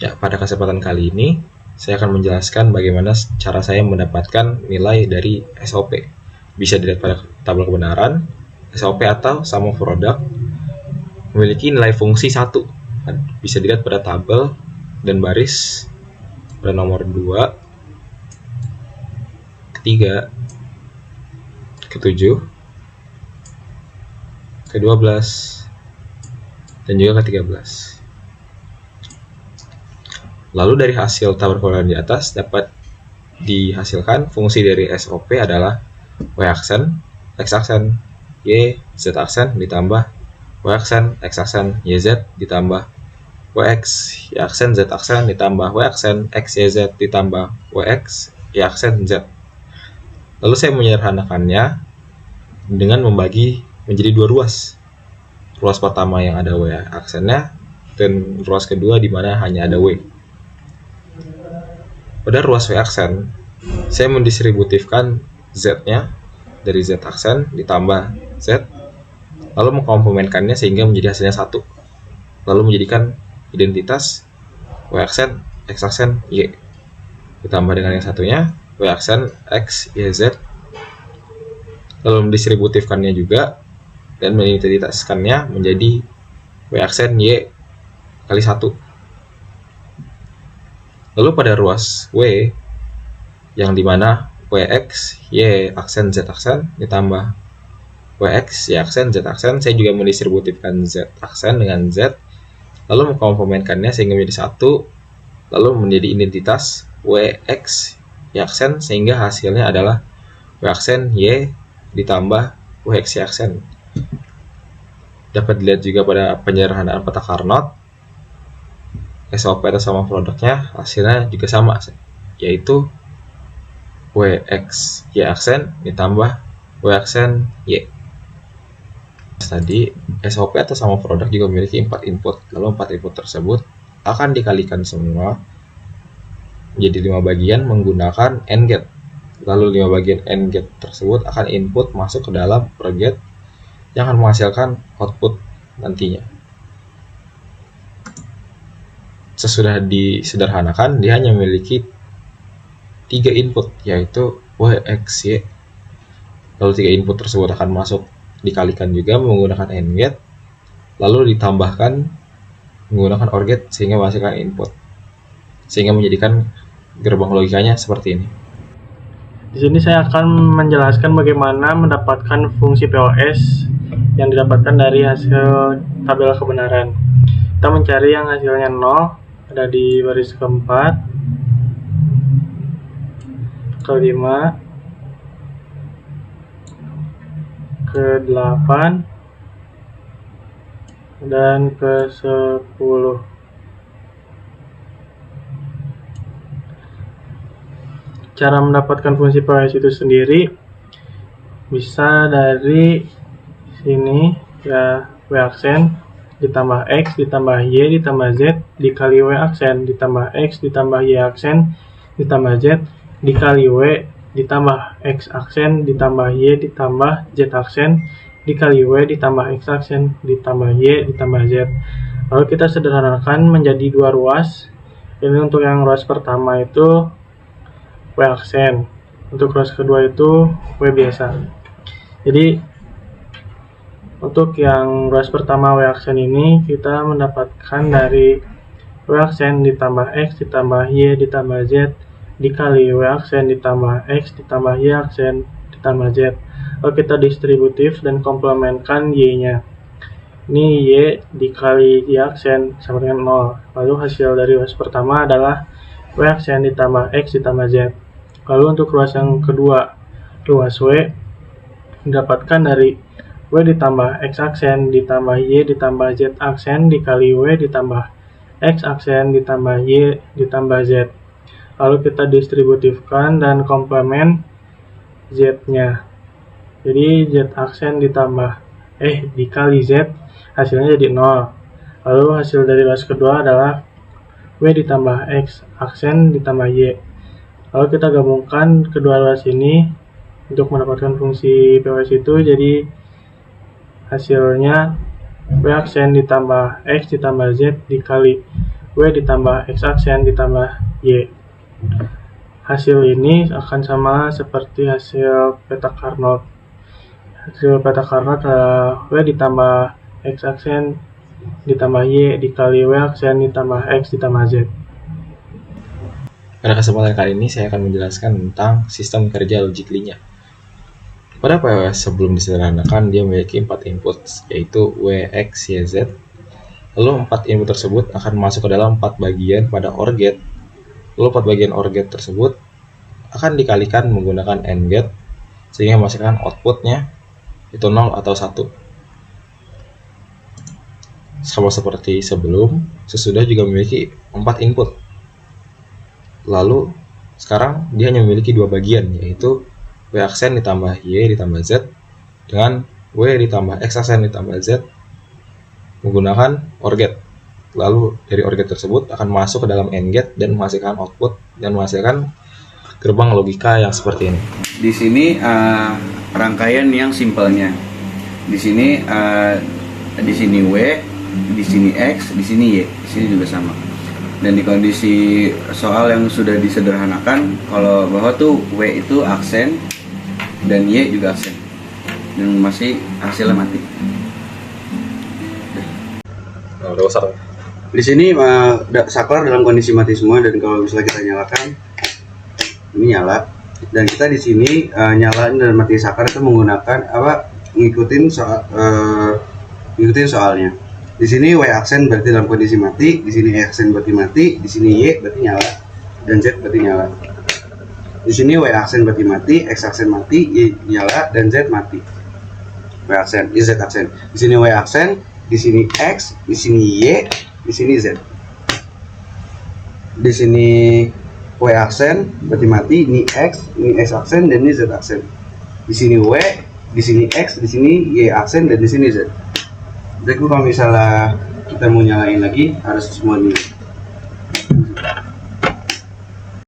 Ya, pada kesempatan kali ini saya akan menjelaskan bagaimana cara saya mendapatkan nilai dari SOP. Bisa dilihat pada tabel kebenaran. SOP atau sum of product memiliki nilai fungsi 1. Bisa dilihat pada tabel dan baris pada nomor 2, ketiga, ke-7, ke-12, dan juga ke-13. Lalu dari hasil tabel kebenaran di atas dapat dihasilkan fungsi dari SOP adalah Y aksen, X aksen, Y, Z aksen ditambah Y aksen, X aksen, YZ ditambah YX, Y aksen, Z aksen ditambah Y aksen, X, YZ ditambah YX, Y aksen, Z. Lalu saya menyederhanakannya dengan membagi menjadi dua ruas. Ruas pertama yang ada Y aksennya dan ruas kedua di mana hanya ada Y. Pada ruas Y aksen, saya mendistributifkan Z-nya dari Z aksen ditambah Z, lalu mengkomplemenkannya sehingga menjadi hasilnya 1. Lalu menjadikan identitas Y aksen, X aksen, Y. Ditambah dengan yang satunya, Y aksen, X, Y, Z. Lalu mendistributifkannya juga dan mengidentitaskannya menjadi Y aksen, Y kali 1. Lalu pada ruas W yang dimana YX, Y aksen, Z aksen ditambah YX, Y aksen, Z aksen, saya juga mendistributifkan Z aksen dengan Z, lalu mengkomplemenkannya sehingga menjadi 1, lalu menjadi identitas YX, Y aksen, sehingga hasilnya adalah Y aksen, Y ditambah YX, Y aksen. Dapat dilihat juga pada penyederhanaan peta Carnot, SOP atau sama produknya hasilnya juga sama, yaitu YX, Y aksen ditambah Y aksen, Y. Tadi SOP atau sama produk juga memiliki 4 input, lalu 4 input tersebut akan dikalikan semua menjadi 5 bagian menggunakan AND gate. Lalu 5 bagian AND gate tersebut akan input masuk ke dalam per gate yang akan menghasilkan output nantinya. Sesudah disederhanakan, dia hanya memiliki 3 input, yaitu Y, X, Y. Lalu 3 input tersebut akan masuk dikalikan juga menggunakan AND gate, lalu ditambahkan menggunakan OR gate sehingga menghasilkan input, sehingga menjadikan gerbang logikanya seperti ini. Di sini saya akan menjelaskan bagaimana mendapatkan fungsi POS yang didapatkan dari hasil tabel kebenaran. Kita mencari yang hasilnya 0, ada di baris keempat, kelima, ke-8, dan ke-10. Cara mendapatkan fungsi POS itu sendiri bisa dari sini ya, Y aksen ditambah X ditambah Y ditambah Z dikali Y aksen ditambah X ditambah Y aksen ditambah Z dikali Y ditambah X aksen ditambah Y ditambah Z aksen dikali Y ditambah X aksen ditambah Y ditambah Z. Lalu kita sederhanakan menjadi dua ruas. Ini untuk yang ruas pertama itu Y aksen, untuk ruas kedua itu Y biasa. Jadi untuk yang ruas pertama Y aksen ini kita mendapatkan dari Y aksen ditambah X ditambah Y ditambah Z dikali Y aksen ditambah X ditambah Y aksen ditambah Z. Lalu kita distributif dan komplementkan Y-nya. Ini Y dikali Y aksen sama dengan 0. Lalu hasil dari ruas pertama adalah Y aksen ditambah X ditambah Z. Lalu untuk ruas yang kedua, ruas Y, didapatkan dari Y ditambah X aksen ditambah Y ditambah Z aksen dikali Y ditambah X aksen ditambah Y ditambah Z. Lalu kita distributifkan dan komplement Z-nya. Jadi Z aksen ditambah dikali Z, hasilnya jadi 0. Lalu hasil dari ruas kedua adalah Y ditambah X aksen ditambah Y. Lalu kita gabungkan kedua ruas ini untuk mendapatkan fungsi POS itu, jadi hasilnya Y aksen ditambah X ditambah Z dikali W ditambah X aksen ditambah Y. Hasil ini akan sama seperti hasil peta Carnot. Hasil peta Carnot adalah W ditambah X aksen ditambah Y dikali W aksen ditambah X ditambah Z. Pada kesempatan kali ini saya akan menjelaskan tentang sistem kerja logically-nya. Pada PWS sebelum disederhanakan, dia memiliki 4 input, yaitu W, X, Y, Z. Lalu 4 input tersebut akan masuk ke dalam 4 bagian pada OR gate. Lalu 4 bagian OR gate tersebut akan dikalikan menggunakan AND gate, sehingga menghasilkan outputnya itu 0 atau 1. Sama seperti sebelum, sesudah juga memiliki 4 input. Lalu sekarang dia hanya memiliki 2 bagian, yaitu W aksen ditambah Y ditambah Z dengan W ditambah X aksen ditambah Z menggunakan OR gate. Lalu dari OR gate tersebut akan masuk ke dalam AND gate dan menghasilkan output dan menghasilkan gerbang logika yang seperti ini. Di sini rangkaian yang simpelnya. Di sini W, di sini X, di sini Y, di sini juga sama. Dan di kondisi soal yang sudah disederhanakan, kalau bahwa tuh W itu aksen dan Y juga aksen, dan masih hasilnya mati. Udah besar. Di sini saklar dalam kondisi mati semua, dan kalau misalnya kita nyalakan, ini nyala. Dan kita di sini nyalain dan mati saklar itu menggunakan ngikutin soalnya. Di sini W aksen berarti dalam kondisi mati, di sini aksen berarti mati, di sini Y berarti nyala, dan Z berarti nyala. Di sini W aksen berarti mati, X aksen mati, Y nyala, dan Z mati. W aksen, Y Z aksen. Di sini W aksen, di sini X, di sini Y, di sini Z. Di sini W aksen berarti mati, ini X aksen, dan ini Z aksen. Di sini W, di sini X, di sini Y aksen, dan di sini Z. Jadi kalau misalnya kita mau nyalain lagi, harus semua ini.